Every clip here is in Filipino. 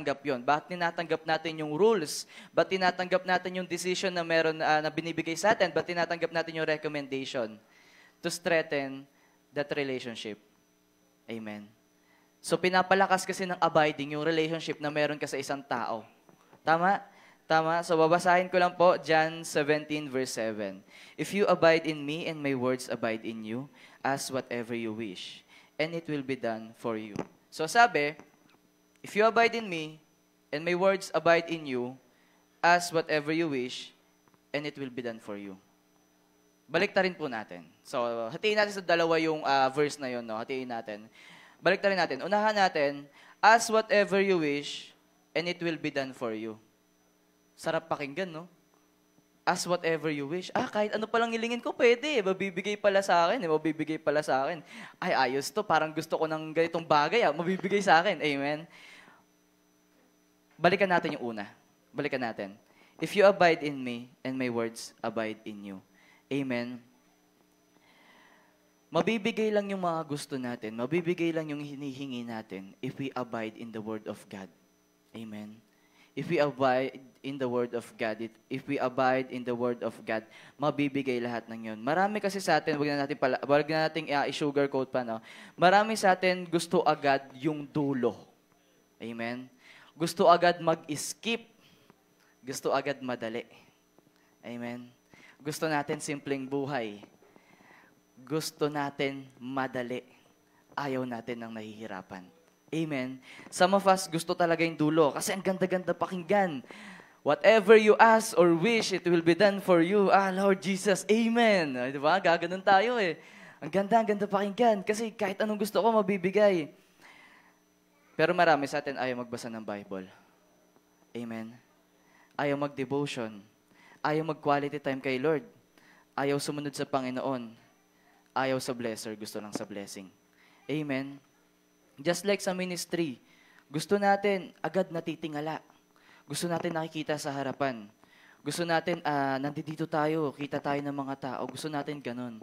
tinatanggap yon? Bakit tinatanggap natin yung rules? Bakit tinatanggap natin yung decision na meron na binibigay sa atin? Bakit tinatanggap natin yung recommendation? To strengthen that relationship. Amen. So pinapalakas kasi ng abiding yung relationship na meron ka sa isang tao. Tama? Tama? So babasahin ko lang po, John 17 verse 7. If you abide in me and my words abide in you, ask whatever you wish, and it will be done for you. So sabi, if you abide in me, and my words abide in you, ask whatever you wish, and it will be done for you. Baliktarin po natin. So, hatiin natin sa dalawa yung verse na yun, no? Hatiin natin. Baliktarin natin. Unahan natin, ask whatever you wish, and it will be done for you. Sarap pakinggan, no? Ask whatever you wish. Kahit ano palang hilingin ko, pwede. Mabibigay pala sa akin. Mabibigay pala sa akin. Ay, ayos to. Parang gusto ko ng ganitong bagay. Mabibigay sa akin. Amen? Balikan natin yung una. Balikan natin. If you abide in me, and my words abide in you. Amen? Mabibigay lang yung mga gusto natin. Mabibigay lang yung hinihingi natin if we abide in the Word of God. Amen? If we abide in the Word of God, if we abide in the Word of God, mabibigay lahat ng yun. Marami kasi sa atin, wag na natin i-sugarcoat pa, no? Marami sa atin gusto agad yung dulo. Amen? Gusto agad mag-skip. Gusto agad madali. Amen? Gusto natin simpleng buhay. Gusto natin madali. Ayaw natin ng nahihirapan. Amen. Some of us gusto talaga yung dulo kasi ang ganda-ganda pakinggan. Whatever you ask or wish, it will be done for you. Lord Jesus, Amen. Di ba? Gaganon tayo eh. Ang ganda pakinggan kasi kahit anong gusto ko, mabibigay. Pero marami sa atin ayaw magbasa ng Bible. Amen. Ayaw mag-devotion. Ayaw mag-quality time kay Lord. Ayaw sumunod sa Panginoon. Ayaw sa blesser, gusto lang sa blessing. Amen. Just like sa ministry, gusto natin agad natitingala. Gusto natin nakikita sa harapan. Gusto natin, nandito tayo, kita tayo ng mga tao. Gusto natin ganun.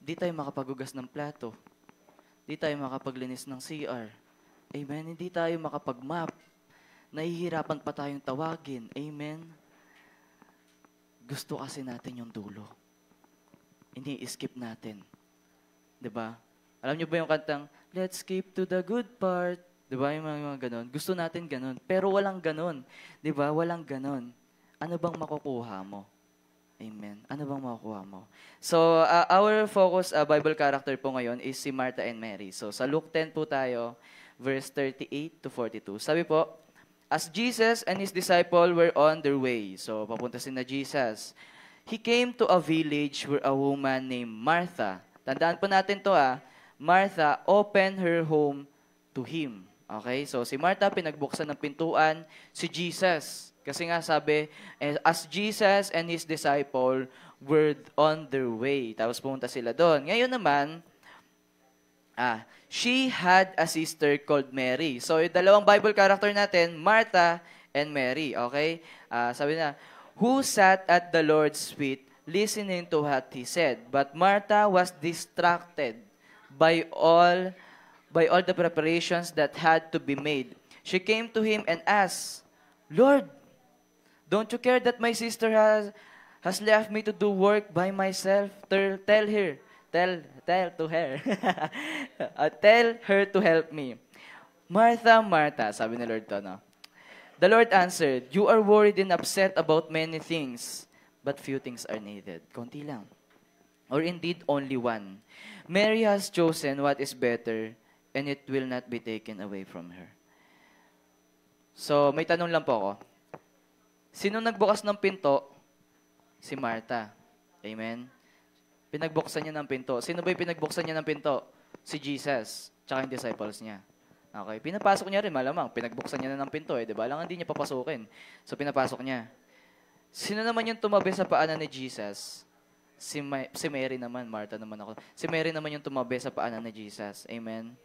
Di tayo makapagugas ng plato. Di tayo makapaglinis ng CR. Amen. Hindi tayo makapag-map. Nahihirapan pa tayong tawagin. Amen. Gusto kasi natin yung dulo. Hindi skip natin. Diba? Alam niyo ba yung kantang, let's skip to the good part. Diba? Yung mga ganon. Gusto natin ganon. Pero walang ganon. Diba? Walang ganon. Ano bang makukuha mo? Amen. Ano bang makukuha mo? So, our focus Bible character po ngayon is si Martha and Mary. So, sa Luke 10 po tayo, verse 38 to 42. Sabi po, as Jesus and His disciple were on their way. So, papunta si na Jesus. He came to a village where a woman named Martha. Tandaan po natin to Martha opened her home to Him. Okay? So, si Martha pinagbuksan ng pintuan, si Jesus. Kasi nga sabi, as Jesus and His disciple were on their way. Tapos pumunta sila doon. Ngayon naman, she had a sister called Mary. So, yung dalawang Bible character natin, Martha and Mary. Okay? Sabi na, who sat at the Lord's feet listening to what He said. But Martha was distracted by all the preparations that had to be made. She came to Him and asked, Lord, don't you care that my sister has left me to do work by myself? Tell her to help me. Martha, Martha, sabi ni Lord to, no? The Lord answered, you are worried and upset about many things, but few things are needed. Konti lang. Or indeed, only one. Mary has chosen what is better, and it will not be taken away from her. So, may tanong lang po ako. Sino nagbukas ng pinto? Si Martha. Amen? Pinagbuksan niya ng pinto. Sino ba yung pinagbuksan niya ng pinto? Si Jesus, tsaka yung disciples niya. Okay, pinapasok niya rin, malamang. Pinagbuksan niya na ng pinto, di ba? Lang hindi niya papasukin. So, pinapasok niya. Sino naman yung tumabi sa paanan ni Jesus? Si Mary naman, Martha naman ako. Si Mary naman yung tumabi sa paanan ni Jesus. Amen?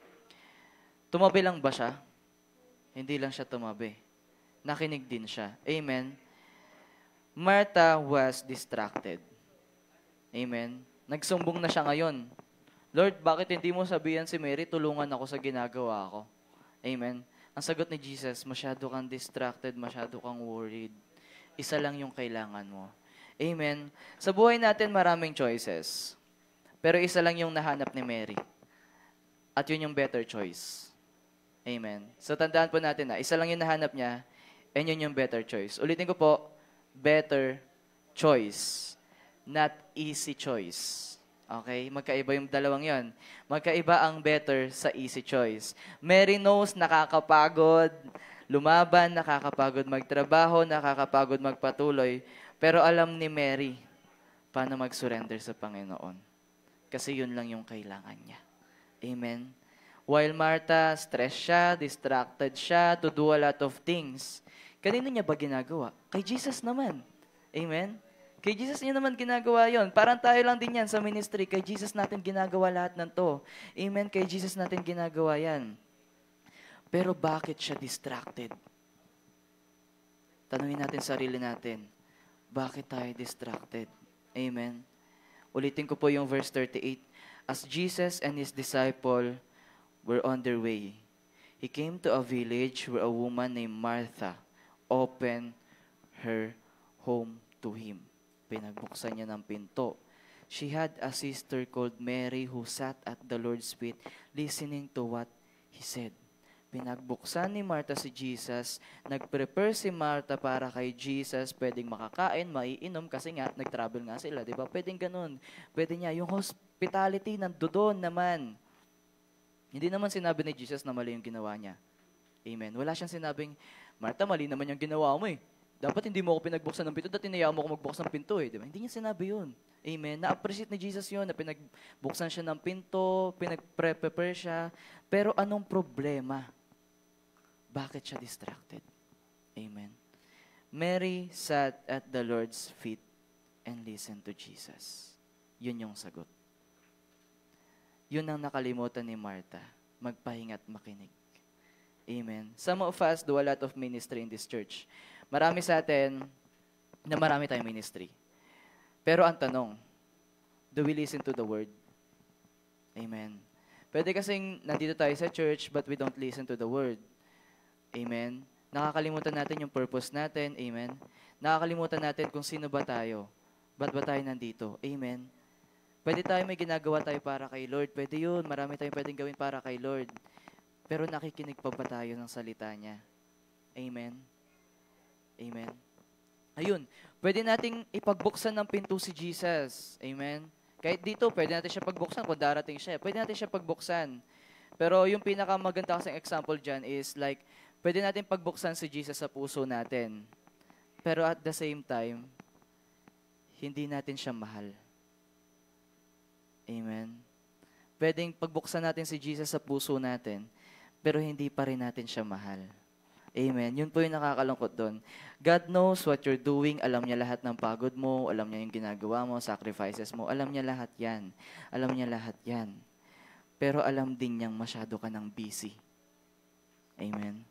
Tumabi lang ba siya? Hindi lang siya tumabi. Nakinig din siya. Amen? Martha was distracted. Amen? Nagsumbong na siya ngayon. Lord, bakit hindi mo sabihan si Mary, tulungan ako sa ginagawa ko? Amen? Ang sagot ni Jesus, masyado kang distracted, masyado kang worried. Isa lang yung kailangan mo. Amen. Sa buhay natin, maraming choices. Pero isa lang yung nahanap ni Mary. At yun yung better choice. Amen. So tandaan po natin na isa lang yung nahanap niya, and yun yung better choice. Ulitin ko po, better choice. Not easy choice. Okay? Magkaiba yung dalawang yon. Magkaiba ang better sa easy choice. Mary knows nakakapagod lumaban, nakakapagod magtrabaho, nakakapagod magpatuloy. Pero alam ni Mary paano mag-surrender sa Panginoon. Kasi yun lang yung kailangan niya. Amen? While Martha, stressed siya, distracted siya to do a lot of things. Kanino niya ba ginagawa? Kay Jesus naman. Amen? Kay Jesus niya naman ginagawa yon. Parang tayo lang din yan sa ministry. Kay Jesus natin ginagawa lahat ng to. Amen? Kay Jesus natin ginagawa yan. Pero bakit siya distracted? Tanungin natin sarili natin. Bakit tayo distracted? Amen? Ulitin ko po yung verse 38. As Jesus and His disciple were on their way, He came to a village where a woman named Martha opened her home to Him. Pinagbuksan niya ng pinto. She had a sister called Mary who sat at the Lord's feet listening to what He said. Pinagbuksan ni Martha si Jesus, nag-prepare si Martha para kay Jesus, pwedeng makakain, maiinom, kasi nga, nag-travel nga sila, di ba? Pwedeng ganun. Pwede niya. Yung hospitality, nandoon naman. Hindi naman sinabi ni Jesus na mali yung ginawa niya. Amen. Wala siyang sinabing, Martha, mali naman yung ginawa mo eh. Dapat hindi mo ako pinagbuksan ng pinto, dati tinayaan mo ako magbuksan ng pinto eh. Di ba? Hindi niya sinabi yun. Amen. Na-appreciate ni Jesus yun, na pinagbuksan siya ng pinto, pinag-prepare siya. Pero anong problema? Bakit siya distracted? Amen. Mary sat at the Lord's feet and listened to Jesus. Yun yung sagot. Yun ang nakalimutan ni Martha, magpahinga at makinig. Amen. Some of us do a lot of ministry in this church. Marami sa atin na marami tayong ministry. Pero ang tanong, do we listen to the word? Amen. Pwede kasing nandito tayo sa church but we don't listen to the word. Amen. Nakakalimutan natin yung purpose natin. Amen. Nakakalimutan natin kung sino ba tayo. Ba't ba tayo nandito? Amen. Pwede tayo may ginagawa tayo para kay Lord. Pwede yun. Marami tayong pwedeng gawin para kay Lord. Pero nakikinig pa ba tayo ng salita niya? Amen. Amen. Ayun. Pwede nating ipagbuksan ng pinto si Jesus. Amen. Kahit dito, pwede natin siya pagbuksan kung darating siya. Pwede natin siya pagbuksan. Pero yung pinakamaganda kasing example dyan is like, pwede natin pagbuksan si Jesus sa puso natin. Pero at the same time, hindi natin siya mahal. Amen. Pwedeng pagbuksan natin si Jesus sa puso natin, pero hindi pa rin natin siya mahal. Amen. Yun po yung nakakalungkot doon. God knows what you're doing. Alam niya lahat ng pagod mo. Alam niya yung ginagawa mo, sacrifices mo. Alam niya lahat yan. Alam niya lahat yan. Pero alam din niyang masyado ka ng busy. Amen.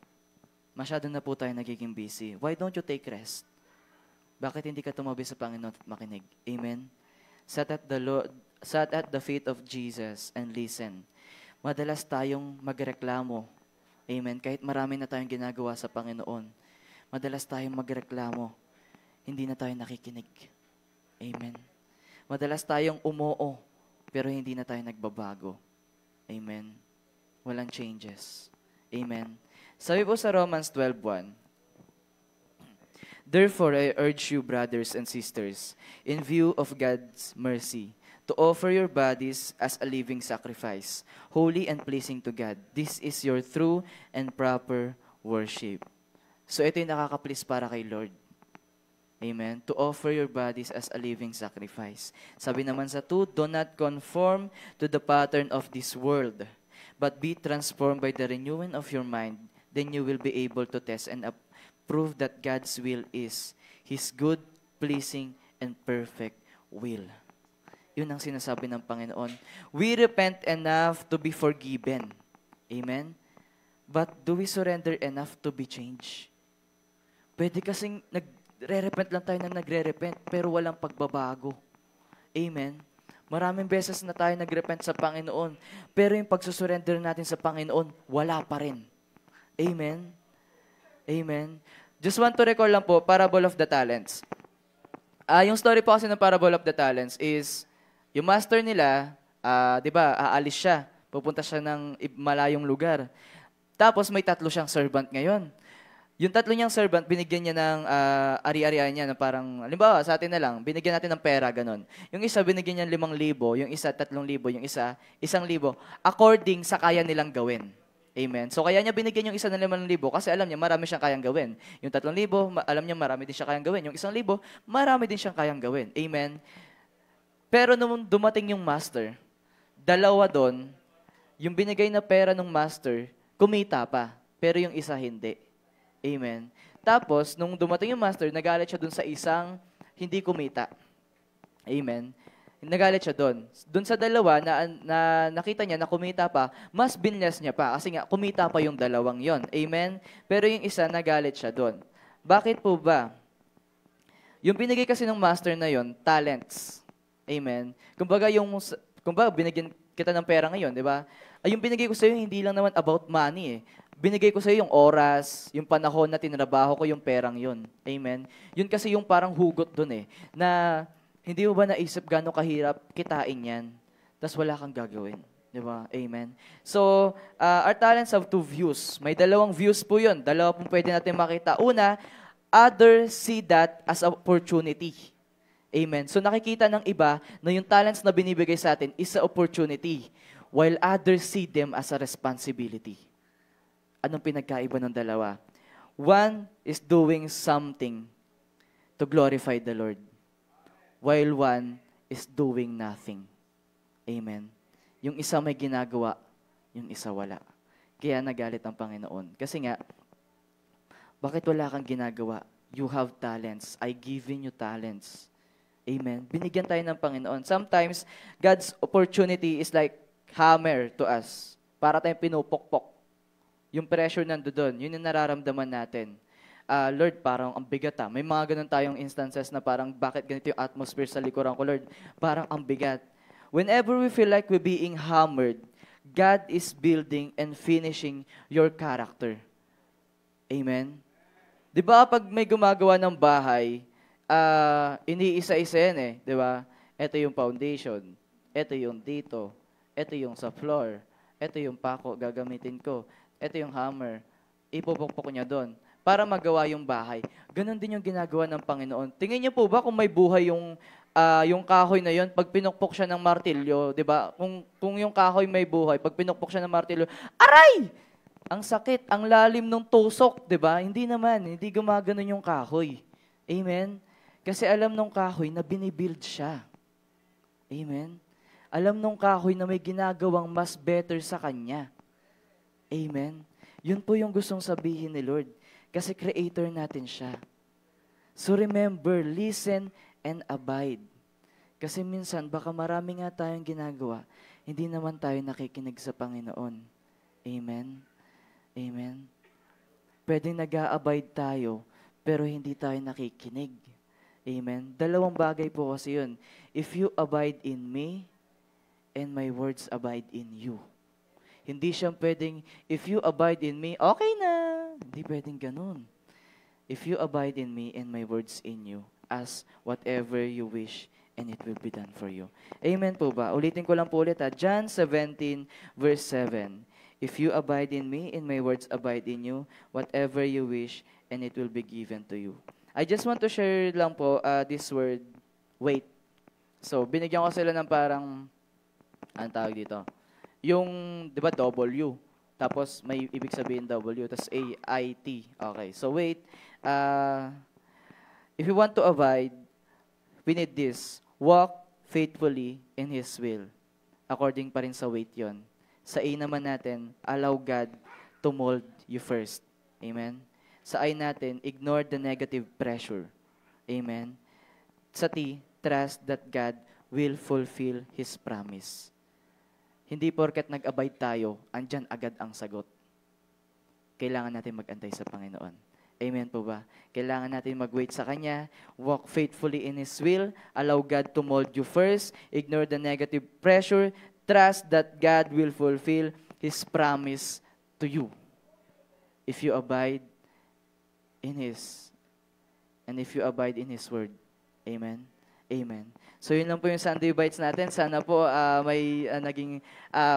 Masyado na po tayo nagiging busy. Why don't you take rest? Bakit hindi ka tumabi sa Panginoon at makinig? Amen. Sat at the feet of Jesus and listen. Madalas tayong magreklamo. Amen. Kahit marami na tayong ginagawa sa Panginoon, madalas tayong magreklamo. Hindi na tayo nakikinig. Amen. Madalas tayong umoo, pero hindi na tayo nagbabago. Amen. Walang changes. Amen. Sabi po sa Romans 12:1, Therefore, I urge you, brothers and sisters, in view of God's mercy, to offer your bodies as a living sacrifice, holy and pleasing to God. This is your true and proper worship. So ito yung nakaka-please para kay Lord. Amen. To offer your bodies as a living sacrifice. Sabi naman sa 2, do not conform to the pattern of this world, but be transformed by the renewing of your mind. Then you will be able to test and prove that God's will is His good, pleasing, and perfect will. Yun ang sinasabi ng Panginoon. We repent enough to be forgiven. Amen? But do we surrender enough to be changed? Pwede kasing nagre-repent lang tayo na nagre-repent, pero walang pagbabago. Amen? Maraming beses na tayo nag-repent sa Panginoon, pero yung pagsusurrender natin sa Panginoon, wala pa rin. Amen? Amen? Just want to recall lang po, parable of the talents. Yung story po kasi ng parable of the talents is, yung master nila, di ba, aalis siya. Pupunta siya ng malayong lugar. Tapos may 3 siyang servant ngayon. Yung 3 niyang servant, binigyan niya ng ari-arian niya na parang, halimbawa, sa atin na lang, binigyan natin ng pera, ganun. Yung isa, binigyan niya 5,000, yung isa, 3,000, yung isa, 1,000, according sa kaya nilang gawin. Amen. So, kaya niya binigyan yung isa ng 5,000 kasi alam niya marami siyang kayang gawin. Yung 3,000, alam niya marami din siya kayang gawin. Yung 1,000, marami din siyang kayang gawin. Amen. Pero nung dumating yung master, 2 doon, yung binigay na pera ng master, kumita pa. Pero yung isa hindi. Amen. Tapos, nung dumating yung master, nagalit siya dun sa isang hindi kumita. Amen. Nagalit siya doon. Doon sa 2 na nakita niya na kumita pa, mas binless niya pa. Kasi nga, kumita pa yung 2 yon. Amen? Pero yung isa, nagalit siya doon. Bakit po ba? Yung binigay kasi ng master na yon, talents. Amen? Kumbaga, binigyan kita ng pera ngayon, di ba? Yung binigay ko sa'yo, hindi lang naman about money eh. Binigay ko sa'yo yung oras, yung panahon na tinrabaho ko, yung perang yon. Amen? Yun kasi yung parang hugot doon eh, na hindi mo ba naisip gano'ng kahirap kitain yan, tapos wala kang gagawin? Di ba? Amen? So, our talents have 2 views. May 2 views po yun. 2 pong pwede natin makita. Una, others see that as opportunity. Amen? So, nakikita ng iba na yung talents na binibigay sa atin is a opportunity, while others see them as a responsibility. Anong pinagkaiba ng 2? One is doing something to glorify the Lord, while one is doing nothing. Amen. Yung isa may ginagawa, yung isa wala. Kaya nagalit ang Panginoon. Kasi nga, bakit wala kang ginagawa? You have talents. I given you talents. Amen. Binigyan tayo ng Panginoon. Sometimes, God's opportunity is like hammer to us. Para tayong pinupokpok. Yung pressure nandoon, yun yung nararamdaman natin. Lord, parang ang bigat ha. May mga ganun tayong instances na parang bakit ganito yung atmosphere sa likuran ko, Lord? Parang ang bigat. Whenever we feel like we're being hammered, God is building and finishing your character. Amen? Di ba pag may gumagawa ng bahay, iniisa-isa yan eh. Di ba? Ito yung foundation. Ito yung dito. Ito yung sa floor. Ito yung pako gagamitin ko. Ito yung hammer. Ipupukpok niya doon para magawa yung bahay. Ganon din yung ginagawa ng Panginoon. Tingin niyo po ba kung may buhay yung kahoy na yon, pag pinukpok siya ng martilyo, 'di ba? Kung yung kahoy may buhay, pag pinukpok siya ng martilyo, aray! Ang sakit, ang lalim ng tusok, 'di ba? Hindi naman, hindi gumaganon yung kahoy. Amen. Kasi alam nung kahoy na binibuild siya. Amen. Alam nung kahoy na may ginagawang mas better sa kanya. Amen. Yun po yung gustong sabihin ni Lord. Kasi creator natin siya. So remember, listen and abide. Kasi minsan, baka marami nga tayong ginagawa, hindi naman tayo nakikinig sa Panginoon. Amen? Amen? Pwedeng nag-a-abide tayo, pero hindi tayo nakikinig. Amen? 2 bagay po kasi yun. If you abide in me, and my words abide in you. Hindi siya pwedeng, if you abide in me, okay na. Hindi pwedeng ganun. If you abide in me and my words in you, ask whatever you wish and it will be done for you. Amen po ba? Ulitin ko lang po ulit ha. John 17 verse 7. If you abide in me and my words abide in you, whatever you wish and it will be given to you. I just want to share lang po this word, wait. So, binigyan ko sila ng parang, anong tawag dito? Yung, di ba, W. Tapos, may ibig sabihin W. Tapos, A-I-T. Okay. So, wait. If you want to abide, we need this. Walk faithfully in His will. According pa rin sa wait yon. Sa A naman natin, allow God to mold you first. Amen? Sa I natin, ignore the negative pressure. Amen? Sa T, trust that God will fulfill His promise. Hindi porket nag-abide tayo, andyan agad ang sagot. Kailangan natin mag-antay sa Panginoon. Amen po ba? Kailangan natin mag-wait sa Kanya, walk faithfully in His will, allow God to mold you first, ignore the negative pressure, trust that God will fulfill His promise to you. if you abide in His, and if you abide in His Word. Amen. Amen. So yun lang po yung Sunday Bites natin. Sana po may naging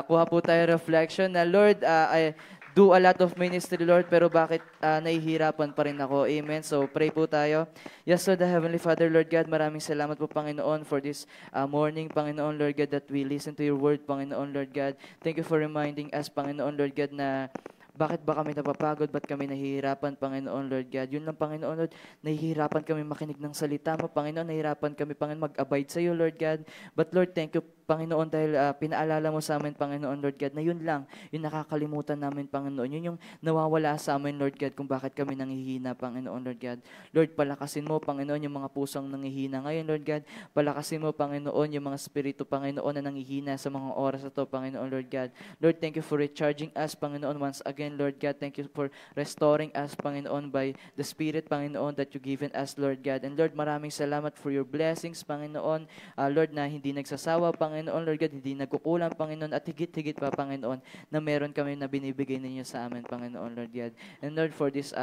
kuha po tayo reflection na Lord, I do a lot of ministry, Lord, pero bakit nahihirapan pa rin ako? Amen. So pray po tayo. Yes, Lord, the Heavenly Father, Lord God, maraming salamat po, Panginoon, for this morning, Panginoon, Lord God, that we listen to your word, Panginoon, Lord God. Thank you for reminding us, Panginoon, Lord God, na bakit ba kami napapagod? Ba't kami nahihirapan, Panginoon, Lord God? Yun lang, Panginoon, Lord. Nahihirapan kami makinig ng salita mo, Panginoon. Nahihirapan kami, Panginoon, mag-abide sa iyo, Lord God. But, Lord, thank you, Panginoon, dahil pinaalala mo sa amin, Panginoon, Lord God, na yun lang, yung nakakalimutan namin, Panginoon. Yun yung nawawala sa amin, Lord God, kung bakit kami nanghihina, Panginoon, Lord God. Lord, palakasin mo, Panginoon, yung mga pusong nanghihina ngayon, Lord God. Palakasin mo, Panginoon, yung mga spirito, Panginoon, na nanghihina sa mga oras na to, Panginoon, Lord God. Lord, thank you for recharging us, Panginoon, once again, Lord God. Thank you for restoring us, Panginoon, by the Spirit, Panginoon, that you've given us, Lord God. And Lord, maraming salamat for your blessings, Panginoon. Lord, na hindi nagsasawa, Panginoon, Lord God, hindi nagkukulang, Panginoon, at higit-higit pa, Panginoon, na meron kami na binibigay ninyo sa amin, Panginoon, Lord God. And Lord, for this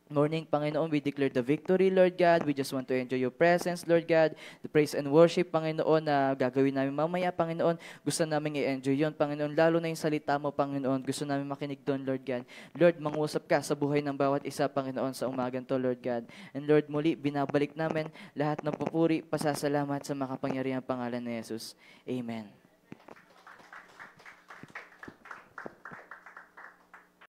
morning, Panginoon, we declare the victory, Lord God. We just want to enjoy your presence, Lord God. The praise and worship, Panginoon, na gagawin namin mamaya, Panginoon. Gusto namin i-enjoy yun, Panginoon. Lalo na yung salita mo, Panginoon. Gusto namin makinig doon, Lord God. Lord, mangusap ka sa buhay ng bawat isa, Panginoon, sa umagan to, Lord God. And Lord, muli, binabalik namin lahat ng papuri, pasasalamat sa makapangyarihang pangalan ni Jesus. Amen.